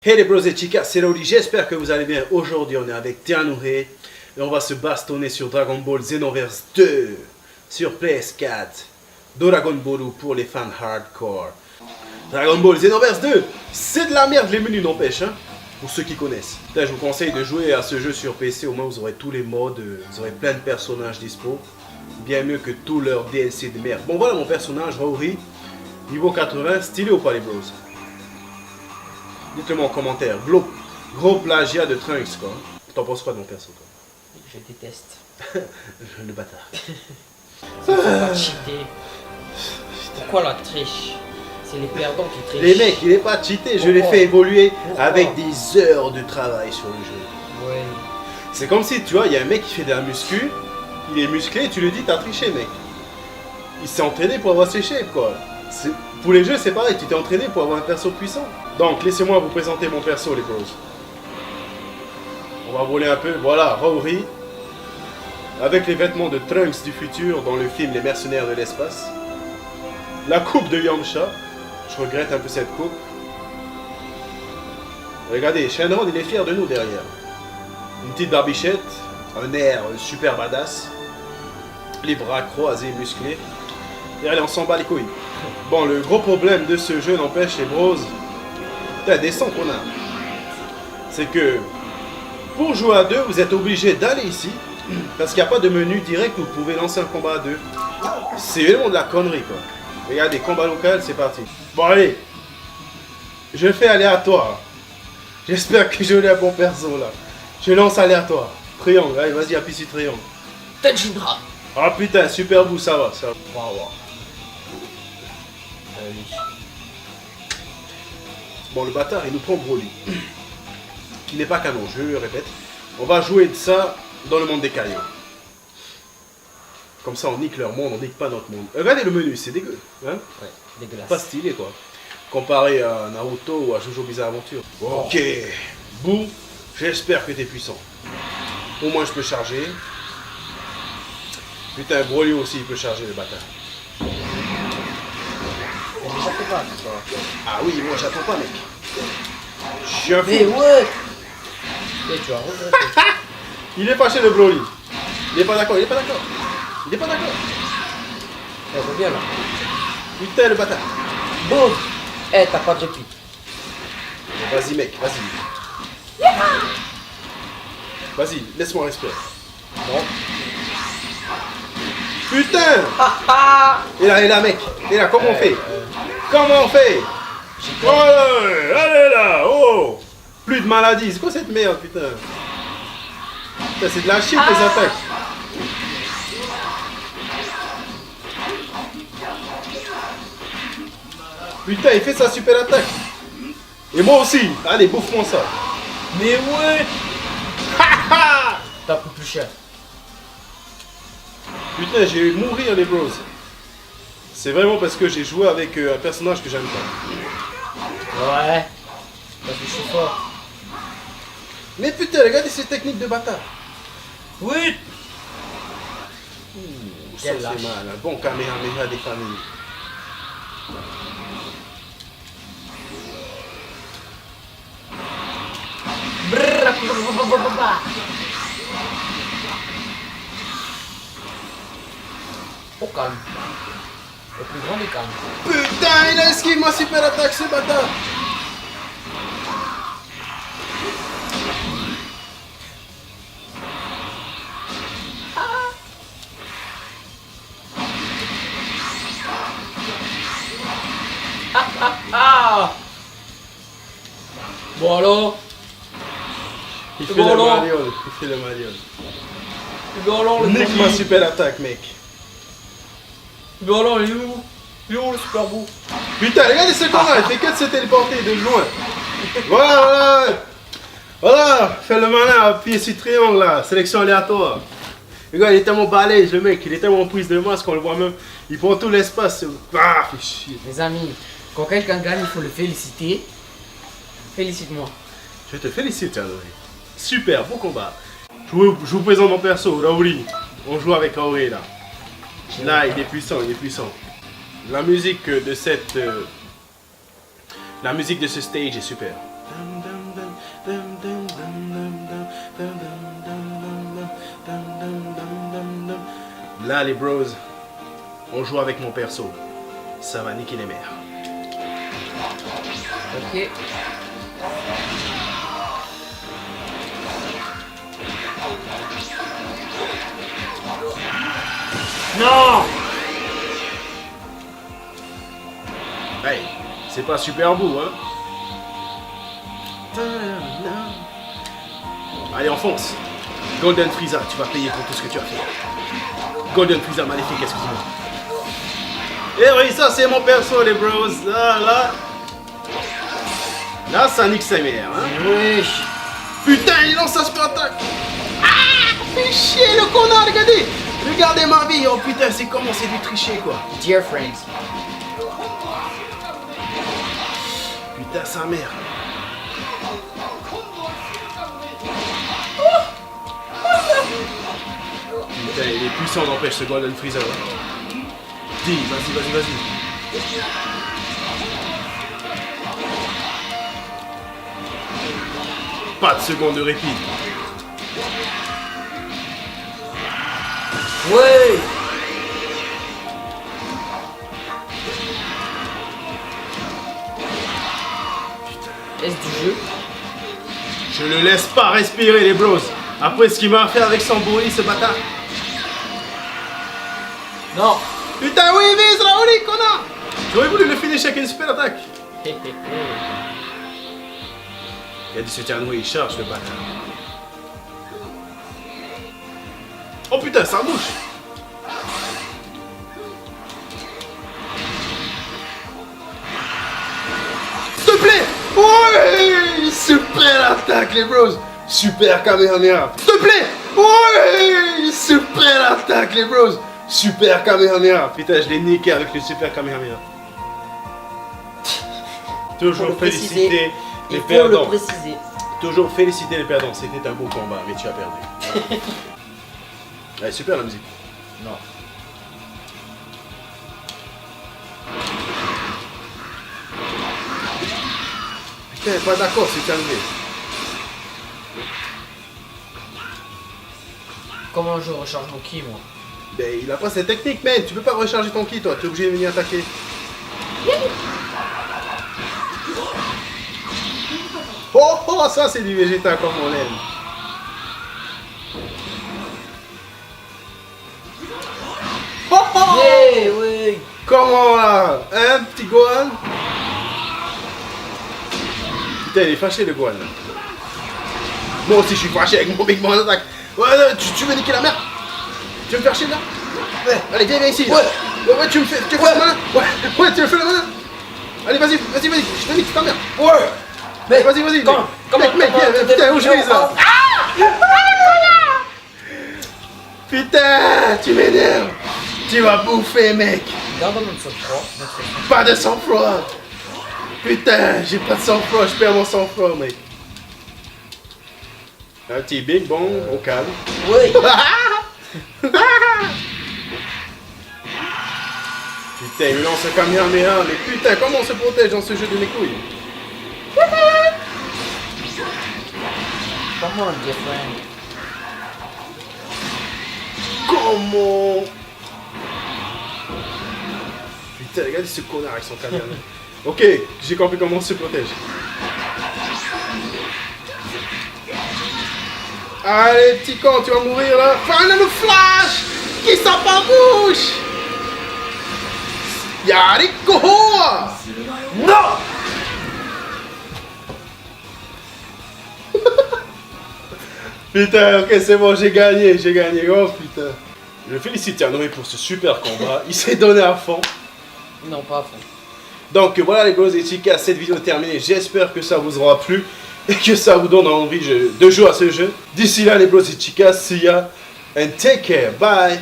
Hey les bros et chicas, c'est Laoli, j'espère que vous allez bien. Aujourd'hui on est avec Tianouhe et on va se bastonner sur Dragon Ball Xenoverse 2 sur PS4. Dragon Ball pour les fans hardcore. Dragon Ball Xenoverse 2, c'est de la merde, les menus n'empêchent, hein, pour ceux qui connaissent. Là, je vous conseille de jouer à ce jeu sur PC, au moins vous aurez tous les modes, vous aurez plein de personnages dispo. Bien mieux que tous leurs DLC de merde. Bon voilà mon personnage, Raori, niveau 80, stylé ou pas les bros? Dites-le moi en commentaire. Gros plagiat de Trunks quoi. T'en penses quoi de mon perso toi? Je déteste. Le bâtard. Faut pas cheater. Pourquoi la triche? C'est les perdants qui trichent. Les mecs, il est pas cheaté, je l'ai fait évoluer avec des heures de travail sur le jeu. Ouais. C'est comme si, tu vois, il y a un mec qui fait de la muscu, il est musclé, tu lui dis t'as triché mec. Il s'est entraîné pour avoir ses shapes quoi. Pour les jeux c'est pareil, tu t'es entraîné pour avoir un perso puissant. Donc laissez-moi vous présenter mon perso les bros. On va voler un peu, voilà, Raori. Avec les vêtements de Trunks du futur dans le film Les Mercenaires de l'espace. La coupe de Yamcha. Je regrette un peu cette coupe. Regardez, Shenron il est fier de nous derrière. Une petite barbichette, un air super badass. Les bras croisés, musclés. Et allez, on s'en bat les couilles. Bon, le gros problème de ce jeu n'empêche les bros, la descente qu'on a. C'est que pour jouer à deux, vous êtes obligé d'aller ici. Parce qu'il n'y a pas de menu direct où vous pouvez lancer un combat à deux. C'est vraiment de la connerie quoi. Regardez, combat local, c'est parti. Bon allez, je fais aléatoire. J'espère que je l'ai un bon perso là. Je lance aléatoire. Triangle, allez vas-y, appuie sur triangle. Tajinra. Ah putain, super bout, ça va, ça va. Waouh. Bon, le bâtard, il nous prend Broly. Qui n'est pas canon, je le répète. On va jouer de ça dans le monde des cailloux. Comme ça, on nique leur monde, on nique pas notre monde. Regardez le menu, c'est dégueu. Hein? Ouais, dégueulasse. Pas stylé, quoi. Comparé à Naruto ou à Jojo Bizarre Aventure. Ok. Bou, j'espère que t'es puissant. Au moins, je peux charger. Putain, Broly aussi, il peut charger, le bâtard. Ah oui, moi j'attends pas mec. Je suis un fou. Mais ouais. Et tu vas regretter. Il est fâché le Broly. Il est pas d'accord, il est pas d'accord. Il est pas d'accord. Eh, reviens là. Putain le bâtard. Boum. Eh, t'as pas de réplique. Vas-y mec, vas-y. Vas-y, laisse-moi respirer. Bon. Putain. Et là mec. Et là, comment on fait? Comment on fait? Allez, allez là, oh. Plus de maladie, c'est quoi cette merde putain? Putain, c'est de la shit les attaques. Putain, il fait sa super attaque. Et moi aussi. Allez, bouffe-moi ça. Mais ouais. T'as pris plus cher. Putain, j'ai eu mourir les bros. C'est vraiment parce que j'ai joué avec un personnage que j'aime pas. Ouais. Parce que je suis fort. Mais putain, regardez ces techniques de bâtard. Oui. Ça c'est mal, un bon Kamehameha des familles. Au calme. Le plus grand des calmes. Putain, il a esquivé ma super attaque ce bâtard. Ah. Bon alors. Il fait Bon, le alors. mariole, il fait le mariole. Bon alors le Nique ma premier. super attaque mec. Bon alors il est où? Il est où le super beau? Putain, regardez ce con là, il fait que de se téléporter de loin. Voilà, voilà. Voilà, fais le malin, appuyer sur triangle là, sélection aléatoire. Regarde, il est tellement balèze le mec, il est tellement en prise de masse qu'on le voit même. Il prend tout l'espace. Ah, fait chier. Les amis, quand quelqu'un gagne, il faut le féliciter. Félicite-moi. Je te félicite, André. Super, beau combat. Je vous présente mon perso, Raori. On joue avec Raori là. Là, il est puissant, il est puissant. La musique de cette... la musique de ce stage est super. Dum, dum, Là, les bros, on joue avec mon perso. Ça va niquer les mères. Ok. Non! Hey, c'est pas super beau, hein? Allez, on fonce. Golden Frieza, tu vas payer pour tout ce que tu as fait. Golden Frieza maléfique, excuse-moi. Et oui, ça c'est mon perso, les bros. Là, ça nique sa mère, hein? Oui. Putain, il lance sa super attaque. Ah, fais chier le connard, regardez. Regardez ma vie. Oh putain, c'est comment c'est du tricher, quoi. Dear friends. Putain, sa mère. Putain, il est puissant, n'empêche, ce Golden Freezer. Dis, vas-y. Pas de seconde de répit. Ouais. Est-ce du jeu? Je le laisse pas respirer, les bros. Après ce qu'il m'a fait avec son bruit, ce bâtard. Non. Putain, oui, vise, Raouli, connard. J'aurais voulu le finisher avec une super attaque. Il a dit ce Tianwei, il charge le bâtard. Oh putain, ça bouge. S'il te plaît. Ouais, super attaque, les bros. Super Kamehameha. S'il te plaît. Ouais, super attaque, les bros. Super Kamehameha. Putain, je l'ai niqué avec le super Kamehameha. Toujours féliciter les perdants. Le préciser. Toujours féliciter les perdants. C'était un beau combat, mais tu as perdu. Ouais, super la musique. Non. Putain, pas d'accord, c'est calmé. Comment je recharge mon ki, moi? Ben, il a pas cette technique, man. Tu peux pas recharger ton ki, toi. Tu es obligé de venir attaquer. Oh, ça, c'est du Vegeta comme on aime. Yeah, oui. Comment là? Hein, petit Gohan? Putain, il est fâché, le Gohan. Là. Moi aussi, je suis fâché avec mon Big Man attaque. Ouais, tu veux niquer la merde? Tu veux me faire chier là? Ouais, allez, viens ici. Ouais, tu me fais le malin? Ouais, tu me fais le malin? Allez, vas-y, je te nique ta merde. Ouais. Mais vas-y. Mec, putain, où je vais ça? Putain, tu m'énerves. Tu vas bouffer, mec. Garde notre sang-froid. Pas de sang-froid. Putain, j'ai pas de sang-froid, je perds mon sang-froid, mec. Un petit big bon, au calme. Oui. Putain, il lance un Kamehameha, mais putain, comment on se protège dans ce jeu de mes couilles? Come on, dear friend. Comment? Putain, regardez ce connard avec son Kamehameha. Ok, j'ai compris comment on se protège. Allez, petit con, tu vas mourir là. Final Flash! Qui sort par bouche? Yariko! Non! Putain, ok, c'est bon, j'ai gagné. Oh putain. Je félicite Tianwei pour ce super combat. Il s'est donné à fond. Non, pas à fond. Donc voilà les bros et chicas, cette vidéo est terminée. J'espère que ça vous aura plu et que ça vous donne envie de jouer à ce jeu. D'ici là les bros et chicas, see ya and take care. Bye.